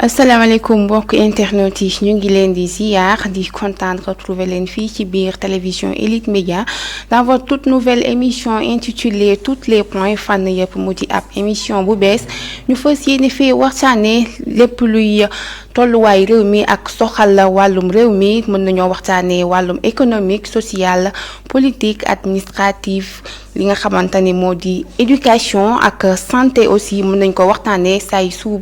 asalaamaaleykum mbokk internet yi ñu ngi leen di ziar di kontaan retrouver leen fii ci biir télévision Elite Média dans votre toute nouvelle émission intitulée tous les points fànn yëpp mu di ab émission bu bees ñu fas yéene fee waxtaanee lépp luy tolluwaay réew mi ak soxal wàllum réew mi mën nañoo waxtaanee wàllum économique social politique administratif li nga xamante ni moo di éducation ak santé aussi mën nañ ko waxtaanee say su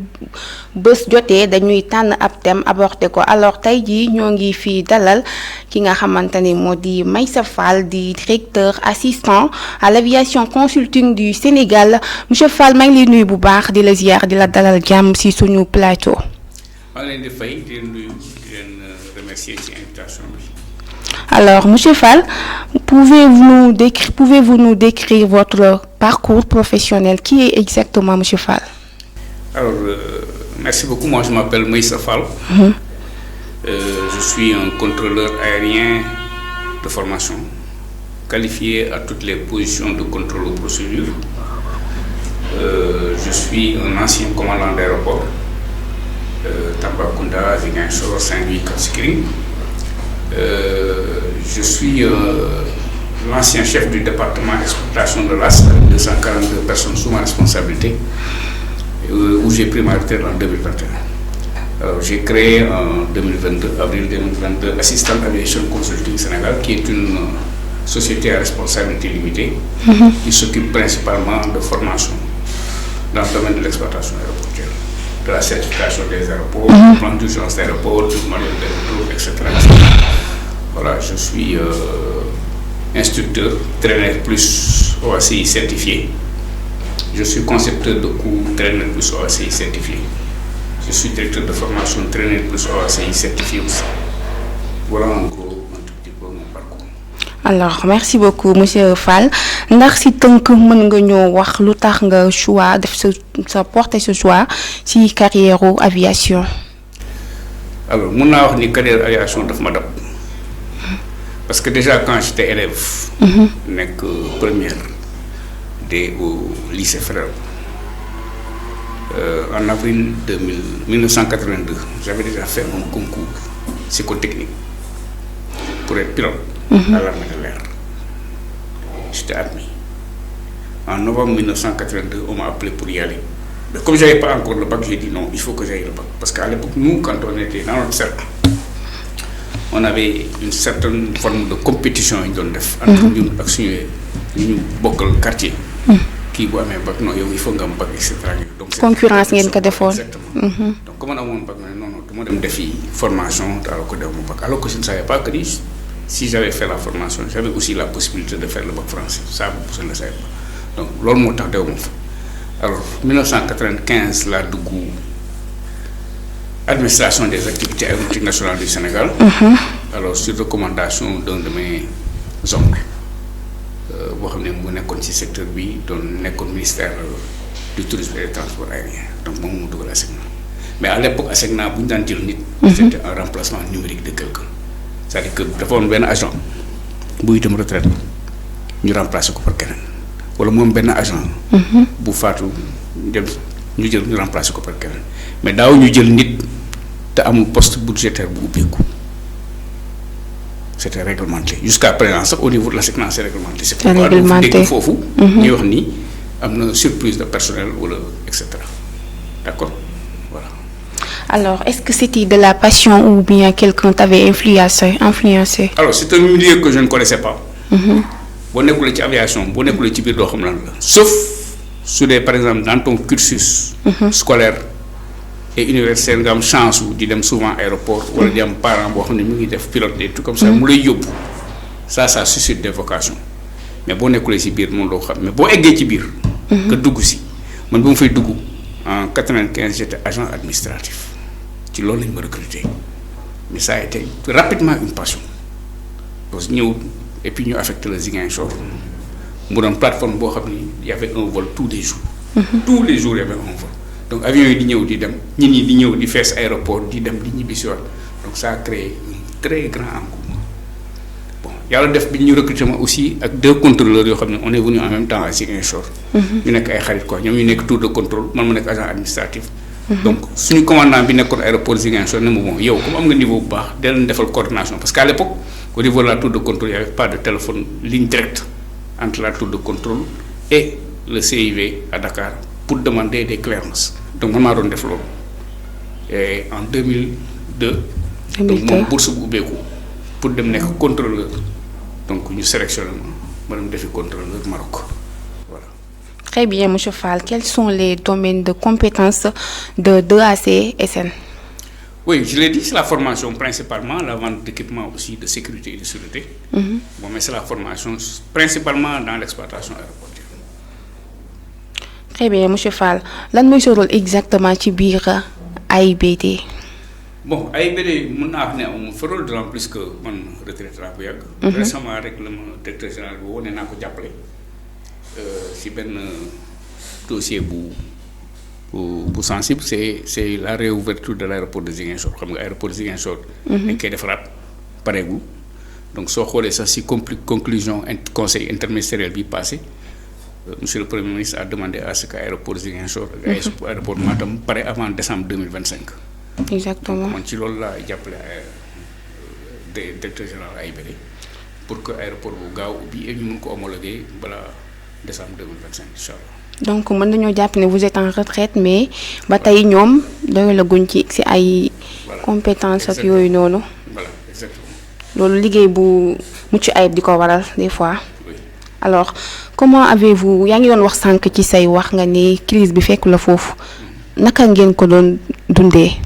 bés jotee dañuy tànn ab thème aborder ko alors tey jii ñoo ngi fii dalal ki nga xamante ni moo di Meissa Fall di directeur assistant à l'aviation consulting du Sénégal monsieur Fall maa ngi lay nuyu bu baax di la ziar di la dalal jàmm ci suñu plateau. maa ngi leen di fay di leen nuyu di leen remercier ci invitation bi. Alors monsieur Fall pouvez-vous nous décrire votre parcours professionnel qui est exactement monsieur Fall? Alors merci beaucoup, moi je m'appelle Meissa Fall. Je suis un contrôleur aérien de formation qualifié à toutes les positions de contrôle aux procédures. Je suis un ancien commandant d'aéroport Tambacounda, Ziguinchor, Saint-Louis, Cap Skirring. Je suis l'ancien chef du département d'exploitation de l'AS, 242 personnes sous ma responsabilité, où j'ai pris ma retraite en 2021. Alors, j'ai créé en 2022, avril 2022, Assistant Aviation Consulting Sénégal, qui est une société à responsabilité limitée, qui s'occupe principalement de formation dans le domaine de l'exploitation aéroportuaire, de la certification des aéroports, du plan d'urgence d'aéroport, du manuel d'aéroport, etc. Voilà, je suis instructeur, traîneur plus OACI certifié. Je suis concepteur de cours, traîneur plus OACI certifié. Je suis directeur de formation, traîneur plus OACI certifié aussi. Voilà en gros un tout petit peu mon parcours. Alors merci beaucoup monsieur Fall ndax si tënk mën nga ñoo wax lu tax nga choix def sa porter ce choix ci carrière aviation. Alors mun naa wax ni carrière aviation daf ma dab parce que déjà quand j'étais élève. nekk première au lycée Faidherbe en avril 1982 j'avais déjà fait un concours psychotechnique pour être pilote à l'armée de l'air. J'étais admis. En novembre 1982 on m'a appelé pour y aller, mais comme j'avais pas encore le bac, j'ai dit non, il faut que j'aille le bac parce qu'à l'époque nous, quand on était dans notre cercle, on avait une certaine forme de compétition ñu doon def entre ñun ak suñu ñu bokkal quartier. kii bu amee bac non yow il faut nga am bac et cetera. Donc concurrence ngeen ko defoon. Exactement. Donc comme on amoon bac non du ma dem defi formation alors que dew ma bac, alors que je ne savais pas que si j'avais fait la formation j'avais aussi la possibilité de faire le bac français, ça je ne le savais pas. Donc loolu moo tax dew ma fa. Alors 1995 laa dugg administration des activités aéronautiques nationales du Sénégal. Alors sur recommandation d'un de mes oncles boo xam ne mu nekkoon ci secteur bi doon nekkoon ministère du tourisme et des transports aériens, donc moom mu dugal ASECNA. Mais à l'époque ASECNA bu ñu daan jël nit. C'était un remplacement numérique de quelqu'un. C'est-à-dire que dafa woon benn agent buy dem retraite ñu remplacer ko par keneen wala moom benn agent. bu faatu dem ñu jël ñu remplacer ko par keneen mais daaw ñu jël nit te amul poste budgétaire bu ubbeeku. C'était réglementé jusqu'à présent sax au niveau de l'ASECNA c'est réglementé. C'est pourquoi doo dégg foofu. ñuy wax ni am na surplus de personnel wala et cetera. D'accord, voilà. Alors est-ce que c'était de la passion ou bien quelqu'un t'avait influencé? Alors c'est un milieu que je ne connaissais pas. boo nekkulee ci aviation boo nekkulee ci biir doo xam lan la sauf su dee par exemple dans ton cursus scolaire et universitaire nga am chance di dem souvent aéroport wala di am parent boo xam ne mu ngi def pilote des trucs comme ça mu lay yóbbu ça suscite des vocations. Mais boo nekkulee ci biir moom doo xam, mais boo eggee ci biir nga dugg si man ba mu fay dugg en 95 j'étais agent administratif ci loolu lañ ma recruter, mais ça a été rapidement une passion parce que ñëw et puis ñu affecté le Ziguinchor mu doon plateforme boo xam ni y avait un vol tous les jours. Tous les jours y avait un vol. Donc avion yi di ñëw di dem nit ñi di ñëw di fees aéroport di dem di ñibbi si waat, donc ça a créé un très grand engouement. Bon yàlla def bi ñu recruté ma aussi ak 2 contrôleurs yoo xam ne on est venu en même temps à Ziguinchor. ñu nekk ay xarit quoi, ñoom ñu nekk tour de contrôle man ma nekk agent administratif donc suñu commandant bi nekkoon aéroport Ziguinchor ne ma bon yow comme am nga niveau bu baax dee leen defal coordination parce qu'à l'époque au niveau de la tour de contrôle il y avait pas de téléphone ligne directe entre la tour de contrôle et le CIV à Dakar pour demander des cléarances donc man maa doon def loolu et en 2002. donc moom bourse bu ubbeeku pour dem nekk contrôleur donc ñu sélectionné ma dem defi contrôleur Maroc voilà. Très bien, monsieur Fall. Quels sont les domaines de compétences de DACSN? Oui, je l'ai dit, c'est la formation principalement, la vente d'équipements aussi de sécurité et de sûreté. Bon, mais c'est la formation principalement dans l'exploitation aéroportuaire. Très bien, monsieur Fall. Lan mooy sa rôle exactement ci biir AIBD? Bon, AIBD mën naa wax ne amul fa rôle d'autant plus que man retraité laa bu yàgg. Récemment rek la ma directeur général bi woo ne naa ko jàppale si benn dossier bu sensible c'est la réouverture de l'aéroport de Ziguinchor xam nga aéroport de Ziguinchor. dañ koy defaraat pareegul donc soo xoolee sax si conclusion conseil interministériel bi passé monsieur le premier ministre a demandé à ce que aéroport Ziguinchor ak aéroport Matam pare avant décembre 2025. Exactement. man ci loolu laa jàppale directeur général AIBD pour que aéroport bu gaaw ubbi et ñu mun ko homologuer balaa décembre 2025 incha allah. Donc mën nañoo jàpp ne vous êtes en retraite mais ba tey ñoom doyalaguñ ci ay compétences ak yooyu noonu. Voilà, exactement. loolu liggéey bu mucc ayib di ko waral des fois. Oui. Alors comment avez-vous yaa ngi doon wax sànq ci say wax nga ne crise bi fekk la foofu naka ngeen ko doon dundee.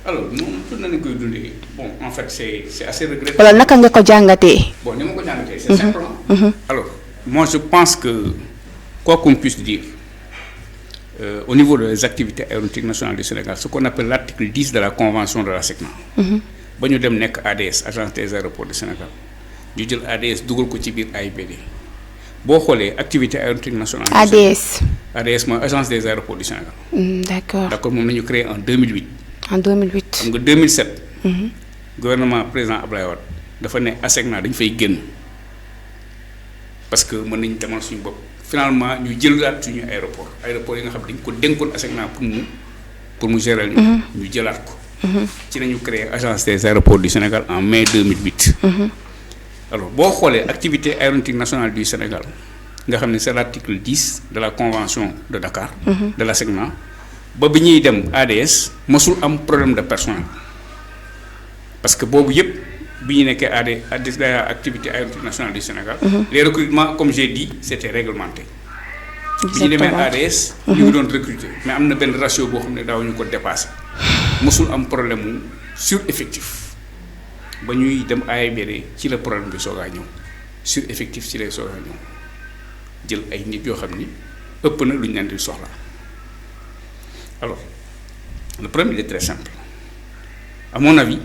Alors moom tout nañu koy dundee bon en fait c'est assez regrettable. wala naka nga ko jàngatee. Bon ni ma ko jàngatee c'est simplement. Alors moi je pense que quoi qu'on puisse dire au niveau des activités aéronautiques nationales du Sénégal ce qu'on appelle l'article 10 de la convention de la SECNA. ba ñu dem nekk ADS agence des aéroports du Sénégal ñu jël ADS dugal ko ci biir AIBD boo xoolee activité aéronautique nationale. ADS mooy agence des aéroports du Sénégal. D'accord moom la ñu créé en 2008. En 2008. xam nga 2007. Gouvernement président Abdoulaye Wade dafa ne ASECNA dañu fay génn parce que mën nañu demal suñu bopp finalement ñu jëlaat suñu aéroport yi nga xam dañ ko dénkoon ASECNA pour mu gérer ñu jëlaat ko. ci nañu créé agence des aéroports du Sénégal en mai 2008. Alors boo xoolee activité aéronautique nationale du Sénégal nga xam ne c'est l'article 10 de la convention de Dakar. de la SECNA ba bi ñuy dem ADS mosul am problème de personnel parce que boobu yëpp bi ñu nekkee ADS activité aéronautique nationale du Sénégal. Les recrutements comme j'ai dit c'était réglementé. bi ñu demee ADS. ñu ngi doon recruter mais am na benn ratio boo xam ne daawuñu ko dépasser mosul am problème mu sur-effectif ba ñuy dem AIBD ci la problème bi soogaa ñëw sur-effectif ci lay soogaa ñëw jël ay nit yoo xam ni ëpp na lu ñu leen di soxla. Alors, le problème il est très simple. À mon avis,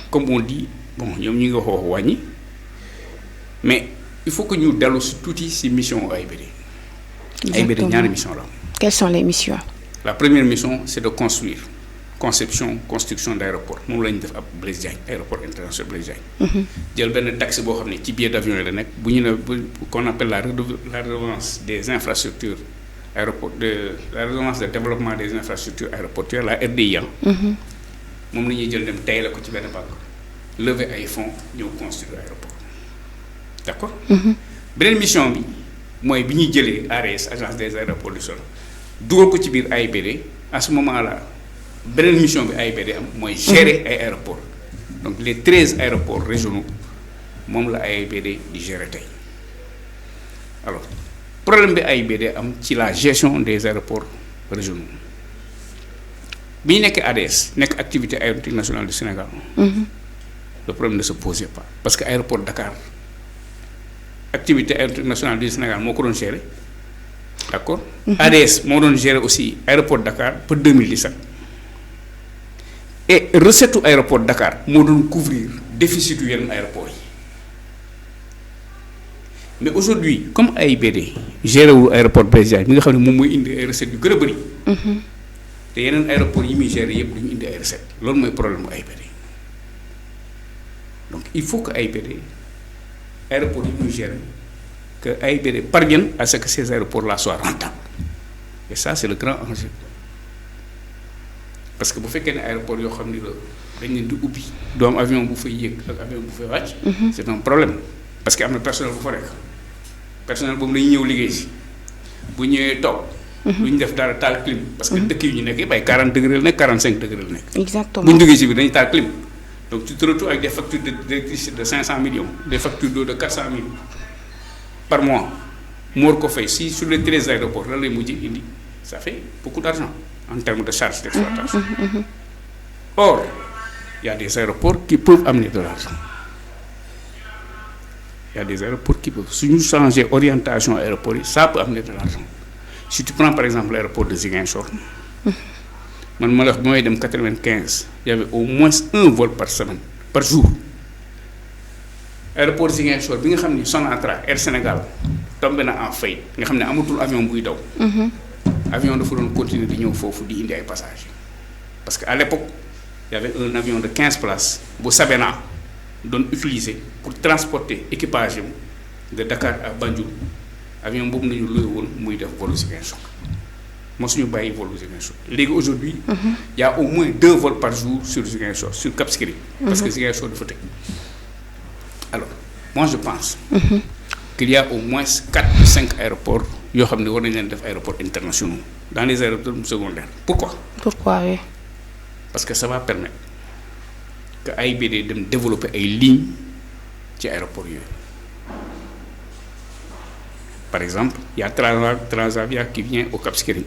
comme on dit, bon, ñoom ñu ngi wax wàññi mais il faut que ñu dellu si tuuti si mission AIBD. AIBD ñaari mission la. Quelles sont les missions? La première mission c'est de construire construction d'aéroport moom la ñu def ab Blaise Diagne aéroport international Blaise Diagne. jël benn taxe boo xam ne ci billet d'avion yi la nekk bu ñu ne qu'on appelle la redevance des infrastructures. La redevance de développement des infrastructures aéroportuaires la RDIA. moom la ñuy jël dem tey la ko ci benn banque lever ay fonds ñëw construire aéroport d'accord. beneen mission bi mooy bi ñuy jëlee ARS agence des aéroports du Sénégal dugal ko ci biir AIBD à ce moment là beneen mission bi AIBD am mooy gérer ay aéroports donc les 13 aéroports régionaux moom la AIBD di gérer tey alors. problème bi AIBD am ci la gestion des aéroports régionaux bi ñu nekkee ADS nekk activité aéronautique nationale du Sénégal. Le problème ne se posait pas parce que aéroport Dakar activité aéronautique nationale du Sénégal moo ko doon gérer d'accord. ADS moo doon gérer aussi aéroport Dakar pour 2017 et recette aéroport Dakar moo doon couvrir déficit yu yenn aéroport yi. Mais aujourd'hui comme AIBD géré wul aéroport Blaise Diagne mi nga xam ne moom mooy indi ay recettes yu gën a bëri. te yeneen aéroport yi muy géré yëpp duñu indi ay recettes loolu mooy problème mu AIBD donc il faut que AIBD aéroport yi muy géré que AIBD parvienne à ce que ces aéroports là soient rentables et ça c'est le grand enjeu parce que bu fekkee ne aéroport yoo xam ni la dañ leen di ubbi doo am avion bu fay yéeg ak avion bu fay wàcc. c'est un problème parce que am na personnel bu fa nekk personnel boobu dañuy ñëw liggéey si bu ñëwee toog. lu ñu def dara taal clim. parce que dëkk yi ñu nekk yëpp ay 40 degré la nekk 45 degré la nekk. exactement bu ñu duggee si biir dañuy taal clim donc tu te retrouves avec des factures d'électricité de 500 millions des factures d'eau de 400 millions par mois mu war ko fay si sur les 13 aéroports lan lay mujj indi ça fait beaucoup d'argent en termes de charges d'exploitation. Or il y a des aéroports qui peuvent amener de l'argent. Il y a des aéroports qui peuvent su ñu changer orientation aéroport yi ça peut amener de l'argent. Si tu prends par exemple l'aéroport de Ziguinchor man ma la wax bi may dem 95 il y avait au moins un vol par semaine par jour aéroport Ziguinchor bi nga xam ni Sonatra Air Sénégal tombé na en faillite nga xam ne amatul avion buy daw. avion dafa doon continuer di ñëw foofu di indi ay passagers parce que à l'époque il y avait un avion de 15 places bu Sabena doon utilisé pour transporter équipage de Dakar à Banjul avion boobu nañu loué woon muy def volu Ziguinchor mosuñu bàyyi volu Ziguinchor léegi aujourd'hui il y a au moins 2 vols par jour sur Ziguinchor sur Cap Skirring parce que Ziguinchor dafa tëj alors moi je pense qu'il y a au moins 4 ou 5 aéroports yoo xam ne war nañ leen def aéroports internationaux dans les aéroports secondaires pourquoi oui. parce que ça va permettre que AIBD dem développer ay lignes ci aéroports yooyu par exemple il y a Transavia qui vient au Cap Skirring.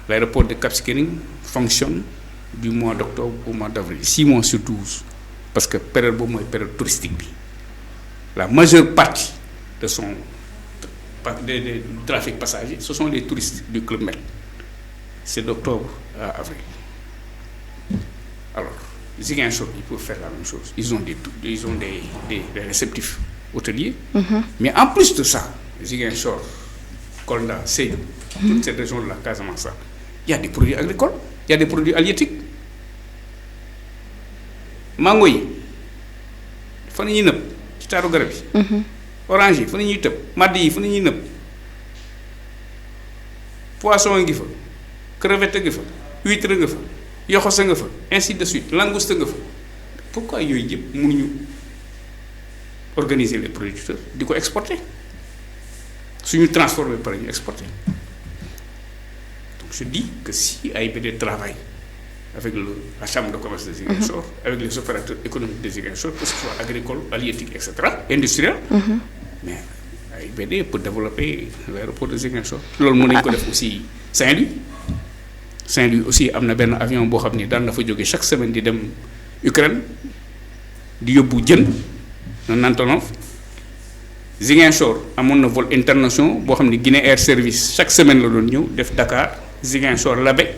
L'aéroport de Cap Skirring fonctionne du mois d'octobre au mois d'avril 6 mois sur 12 parce que période boobu mooy période touristique bi la majeure partie de son du trafic passager ce sont les touristes du Club Med c'est d'octobre à avril. Alors Ziguinchor ils peuvent faire la même chose ils ont des réceptifs hôteliers. Mais en plus de ça Ziguinchor Kolda Sédhiou toute cette région de la Casamance il y a des produits agricoles il y a des produits halieutiques mango yi fa la ñuy nëb ci taaru garab yi. orange yi fa la ñuy tëb madd yi fa la ñuy nëb poisson ngi fa crevette nga fa huître nga fa yoxosa nga fa ainsi de suite langouste nga fa pourquoi yooyu yëpp mënuñu organiser les producteurs di ko exporter suñu transformer par ñu exporter donc je dis que si AIBD travaille avec la chambre de commerce de Ziguinchor avec les opérateurs économiques de Ziguinchor que ce soit agricole halieutique etc industriel mais AIBD peut développer l'aéroport de Ziguinchor loolu mën nañu ko def aussi Saint-Louis aussi am na benn avion boo xam ni daan na fa jóge chaque semaine di dem Ukraine di yóbbu jën un Antonov Ziguinchor amoon na vol international boo xam ni Guinée Air Service chaque semaine la doon ñëw def Dakar Ziguinchor Labé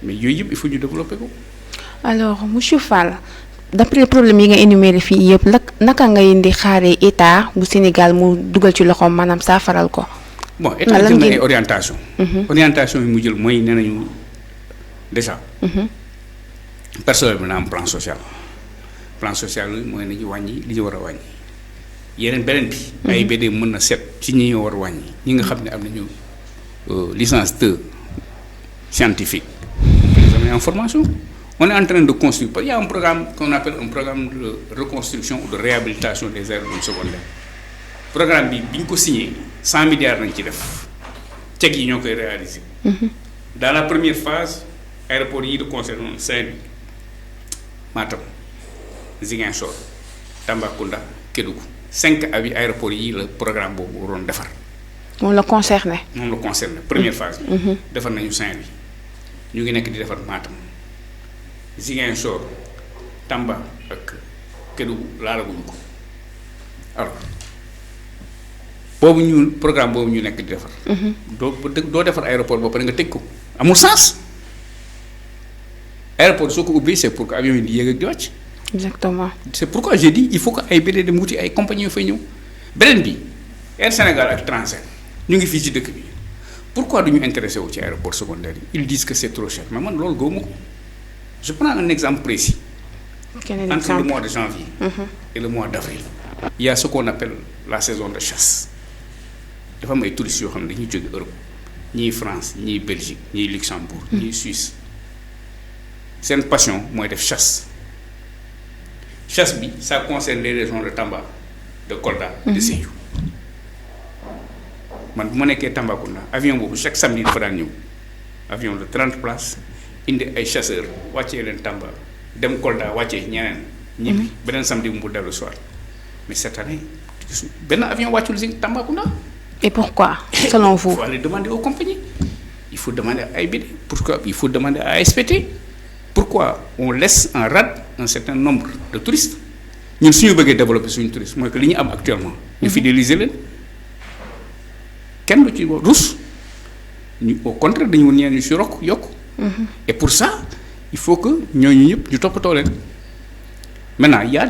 mais yooyu yëpp il faut ñu développer ko. alors monsieur Fall d'après problème yi nga énuméré fii yëpp naka ngay di xaaree état bu Sénégal mu dugal ci loxoom maanaam saafaral ko. bon état jël na ay orientation orientation yi mu jël mooy nee nañu déjà. personnel bi na am plan social yi mooy nañu wàññi li ñu war a wàññi yeneen beneen bi. AIBD mën na seet ci ñi ñu war a wàññi ñi nga xam ne am nañu licence 2 scientifique. En formation on est en train de construire il y a un programme qu'on appelle un programme de reconstruction ou de réhabilitation des aérodromes secondaires programme bi ñu ko signé 100 milliards nañ ci def ceg yi ñoo koy réaliser. Dans la première phase aéroport yi de concerne Saint-Louis Matam Ziguinchor Tambacounda Kédougou 5 aéroports yi la programme boobu waroon defar. moom la concerné. première phase bi. defar nañu Saint-Louis ñu ngi nekk di defar Matam Ziguinchor Tamba ak Kédougou laalaguñu ko alors programme boobu ñu nekk di defar. doo defar aéroport ba pare nga tëj ko amul sens aéroport soo ko ubbi c'est pour que avion yi di yéeg ak di wàcc. exactement. c'est pourquoi j'ai dit il faut que AIBD dem wuti ay compagnie yu fay ñëw beneen bi Air Sénégal ak Transair ñu ngi fii ci dëkk bi. Pourquoi du ñu intéressé wu ci aéroport secondaire yi ils disent que c'est trop cher mais man loolu gëwuma ko je prends un exemple précis. Entre le mois de janvier et le mois d'avril il y a ce qu'on appelle la saison de chasse dafa am ay touristes yoo xam ne dañuy jóge Europe ni France ni Belgique ni Luxembourg ni Suisse seen passion mooy def chasse bi ça concerne les régions de Tamba de Kolda de Sédhiou man bu ma nekkee Tambacounda avion boobu chaque samedi dafa daan ñëw avion de 30 places indi ay chasseurs wàccee leen Tamba dem Kolda wàccee ñeneen ñibbi beneen samedi mu dellu soir mais cette année benn avion wàccul si Tambacounda. Et pourquoi, selon vous? Il faut aller demander aux compagnies. Il faut demander à AIBD. Pourquoi? Il faut demander à ASPT. Pourquoi on laisse en rade un certain nombre de touristes? Ñun suñu bëggee développer suñu tourisme mooy que li ñu am actuellement. ñu fidéliser leen kenn du ci rus ñu au contraire dañu woon ñeneen ñu si yokk. Et pour ça il faut que ñooñu ñëpp ñu toppatoo leen. Maintenant il y a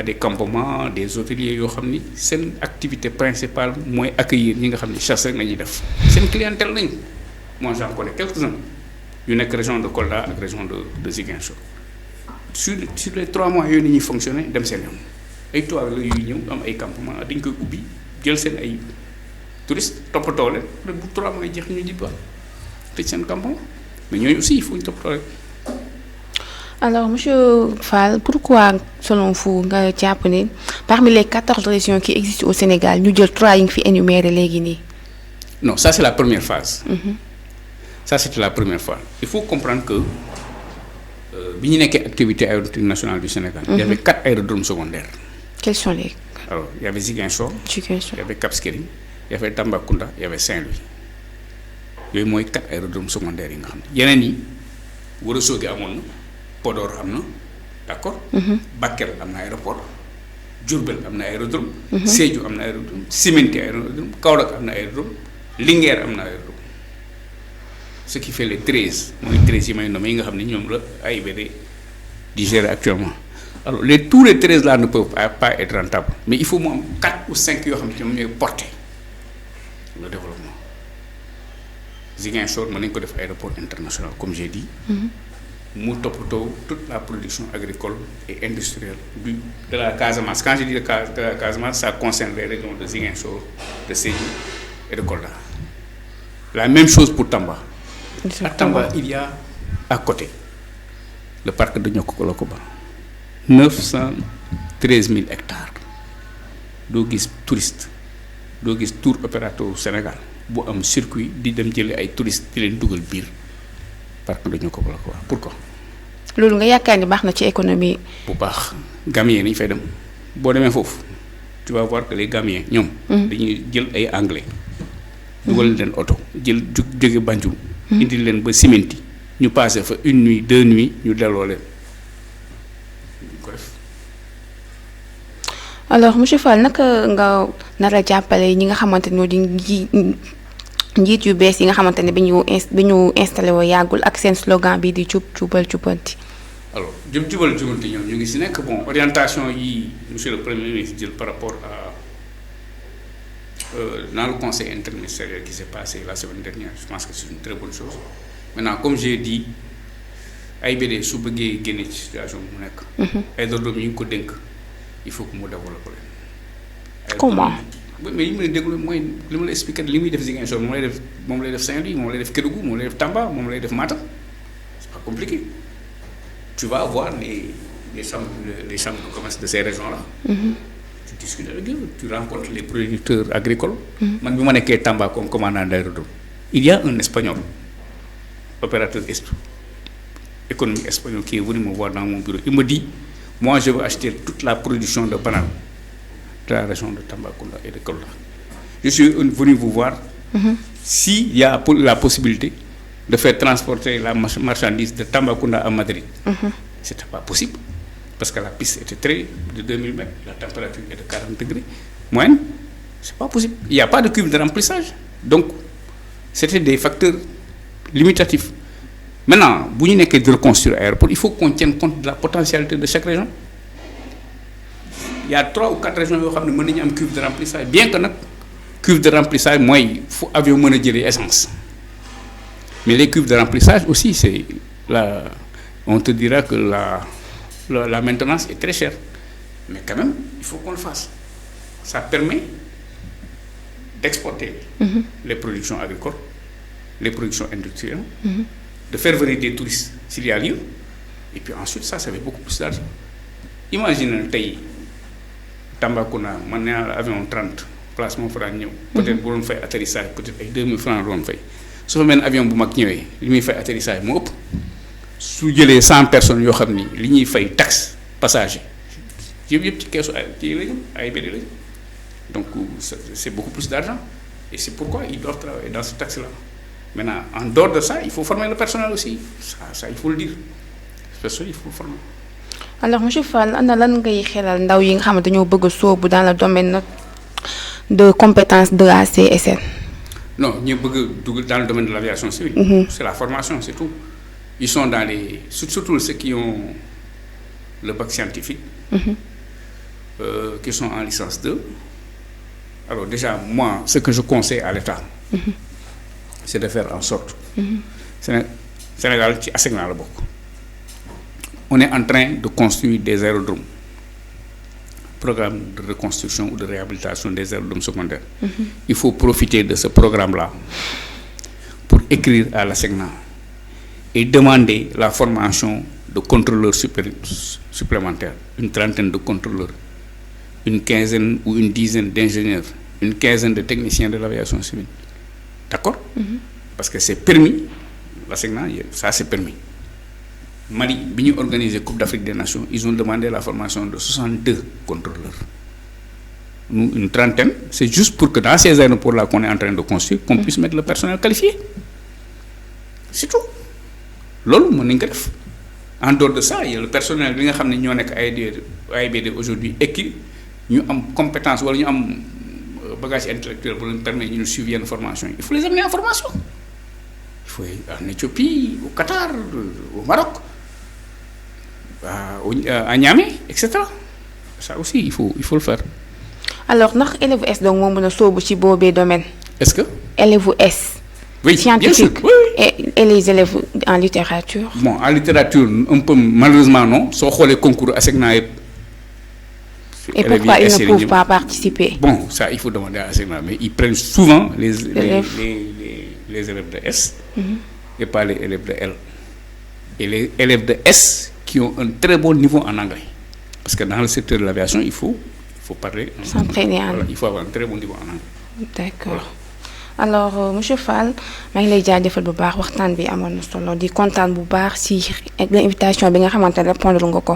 des campements des hôteliers yoo xam ni seen activité principale mooy accueillir ñi nga xam ni chasse rek la ñuy def seen clientèle lañu. Moi j'en connais quelques-uns yu nekk région de Kolda ak région de Ziguinchor sur les 3 mois yooyu ni ñuy fonctionner dem seen yoon ay toiles la yuy ñëw am ay campement dañ koy ubbi jël seen ay touristes toppatoo leen bu 3 mois jeex ñu jibbaat tëj seen campement mais ñooñu aussi il faut ñu toppatoo leen. Alors, Monsieur Fall, pourquoi, selon vous, nga jàpp ne parmi les 14 régions qui existent au Sénégal ñu jël 3 yi nga fi énuméré léegi nii? Non, ça c'est la première phase. Ça c'était la première phase. Il faut comprendre que bi ñu nekkee activité aéronautique nationale du Sénégal. Il y avait 4 aérodromes secondaires. Quels sont les? Alors, il y avait Ziguinchor. Il y avait Cap Skirring, il y avait Tambacounda, il y avait Saint-Louis. Yooyu mooy 4 aérodromes secondaires yi nga xam ne yeneen yi Ourossogui amoon na. Podor am na d'accord. Bakel am na aéroport. Diourbel am na aérodrome. Sédhiou am na aérodrome. Siminti aérodrome. Kaolack am na aérodrome. Linguère am na aérodrome. Ce qui fait les 13 mooy 13 yi may nommé yi nga xam ne ñoom la AIBD di gérer actuellement. Alors tous les 13 là ne peuvent pas être rentables mais il faut mu am 4 ou 5 yoo xam ne ñoom ñooy porter le développement. Ziguinchor mën nañu ko def aéroport international comme j'ai dit. mu toppatoo toute la production agricole et industrielle de la Casamance. Quand je dis de la Casamance, ça concerne les régions de Ziguinchor, de Sédhiou et de Kolda. La même chose pour Tamba. À Tamba, il y a à côté le parc de Niokolo-Koba. 913 000 hectares. Doo gis touriste, doo gis tour opérateur au Sénégal bu am circuit di dem jëli ay touristes di leen dugal biir. Parc de Niokolo-Koba. Pourquoi? Loolu nga yaakaar ni baax na ci économie. bu baax Gambien yi fay dem boo demee foofu tu vas voir que les Gambiens ñoom. dañuy jël ay anglais. dugal leen oto jël jóge Banjul. indi leen ba Siminti ñu passé fa 1 nuit 2 nuits ñu delloo leen ko def. Alors monsieur Fall naka nga nar a jàppale ñi nga xamante ñoo di njiit yu bees yi nga xamante ne bi ñu installé woo yàggul ak seen slogan bi di jubal jubanti. Alors jubal jubanti ñoom ñu ngi si nekk bon orientation yi monsieur le premier ministre jël par rapport à dans le conseil interministériel qui s'est passé la semaine dernière je pense que c'est une très bonne chose maintenant comme j'ai dit AIBD su bëggee génne ci situation mu nekk. ay doom yi ngi ko dénk il faut que mu développe leen. Comment? Mais li mu leen déglu mooy li ma la expliqué li muy def Ziguinchor moom lay def Saint-Louis moom lay def Kédougou moom lay def Tamba moom lay def Matam c'est pas compliqué. Tu vas voir les chambres de commerce de ces régions-là. Tu discutes avec eux, tu rencontres les producteurs agricoles. Man bi ma nekkee Tamba comme commandant d'aérodrome il y a un Espagnol opérateur économique espagnol qui est venu me voir dans mon bureau. Il me dit moi je veux acheter toute la production de bananes de la région de Tambacounda et de Kolda. Je suis venu vous voir s'il y a la possibilité de faire transporter la marchandise de Tambacounda à Madrid. C'était pas possible parce que la piste était de 2000 mètres, la température est de 40 degrés moyenne, c'est pas possible. Il n'y a pas de cuve de remplissage. Donc c'était des facteurs limitatifs. Maintenant, bu ñu nekkee de reconstruire aéroport, il faut qu'on tienne compte de la potentialité de chaque région. Il y a 3 ou 4 régions yoo xam ne mën nañu am cuve de remplissage bien que nag cuve de remplissage mooy fu avion mën a jëlee essence mais les cuves de remplissage aussi c'est on te dira que la maintenance est très chère mais quand même il faut qu'on le fasse. Ça permet d'exporter les productions agricoles les productions industrielles, de faire venir des touristes s'il y a lieu, et puis ensuite ça fait beaucoup plus d'argent. Imagine tey Tambacounda man nee naa la avion 30 place moo fa daan ñëw. peut-être bu doon fay atterrissage peut-être ay 2000 francs doon fay su fa mel avion bu mag ñëwee li muy fay atterrissage moo ëpp su jëlee 100 personnes yoo xam ni li ñuy fay taxe passager yëpp ci keesu ci lañu AIBD lañu donc c'est beaucoup plus d'argent et c'est pourquoi ils doivent travailler dans ce taxe-là. Maintenant en dehors de ça il faut former le personnel aussi ça il faut le dire parce il faut former. Alors monsieur Fall ana lan ngay xelal ndaw yi nga xam ne dañoo bëgg a sóobu dans le domaine de compétence de la CSN. Non ñu bëgg dugg dans le domaine de l'aviation civile. C'est la formation c'est tout. Ils sont dans les surtout ceux qui ont le bac scientifique. Qui sont en licence 2. Alors déjà moi ce que je conseille à l'État. C'est de faire en sorte. Sénégal ci ASECNA la bokk. On est en train de construire des aérodromes. Programme de reconstruction ou de réhabilitation des aérodromes secondaires. Il faut profiter de ce programme-là pour écrire à l'ASECNA et demander la formation de contrôleurs supplémentaires, une trentaine de contrôleurs, une quinzaine ou une dizaine d'ingénieurs, une quinzaine de techniciens de l'aviation civile. D'accord? Parce que c'est permis, l'ASECNA, ça c'est permis. Mali, bi ñu organisé Coupe d'Afrique des Nations, ils ont demandé la formation de 62 contrôleurs. Nous, une trentaine, c'est juste pour que dans ces aéroports-là qu'on est en train de construire, qu'on puisse mettre le personnel qualifié. C'est tout. Loolu mën nañ ko def. En dehors de ça, il y a le personnel bi nga xam ne ñoo nekk AIBD aujourd'hui et qui ñu am compétence wala ñu am bagage intellectuel bu leen permettre ñu suivre yenn formation. Il faut les amener en formation. Il faut en Éthiopie, au Qatar, au Maroc. À Niamey, etc. Ça aussi il faut le faire. Alors ndax élève S donc moo mën a sóobu ci boobee domaine. Est-ce que. élève S. Oui, scientifique. Bien sûr. Oui. Et les élèves en littérature. Bon en littérature un peu malheureusement non soo xoolee concours ASECNA yëpp. Et pourquoi ils ne peuvent pas participer? Bon ça il faut demander à ASECNA mais ils prennent souvent les élèves de S. Et pas les élèves de L. Et les élèves de S qui ont un très bon niveau en anglais. Parce que dans le secteur de l'aviation, il faut parler. S'entraîner en anglais. Il faut avoir un très bon niveau en anglais. D'accord. Voilà. Alors monsieur Fall maa ngi lay jaajëfal bu baax waxtaan bi amoon na solo di kontaan bu baax si invitation bi nga xamante ne répondre nga ko.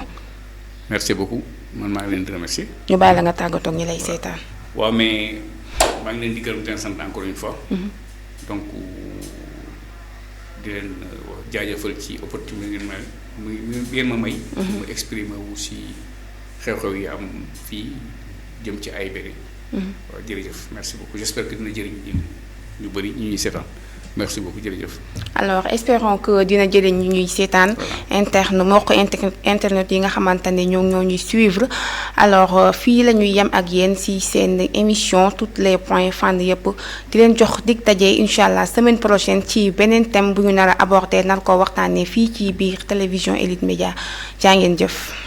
Merci beaucoup man maa ngi leen di remercier. ñu bàyyi la nga tàggatoo ak ñi lay seetaan. waaw mais maa ngi leen di gërëm di leen sant encore une fois. Donc di leen jaajëfal ci opportunité ngeen ma may. mu exprimer wu si xew-xew yi am fii jëm ci AIBD. waaw jërëjëf merci beaucoup j'espère que dina jëriñ ñu bëri ñu ñuy seetaan merci beaucoup jërëjëf. Alors espérons que dina jëriñ ñu ñuy seetaan internet yi nga xamante ne ñoo ñuy suivre alors fii la ñuy yem ak yéen ci seen émission toutes les points fànn yëpp di leen jox dig daje incha allah semaine prochaine ci beneen thème bu ñu nar a aborder nar ko waxtaanee fii ci biir télévision Elite Média jaa ngeen jëf.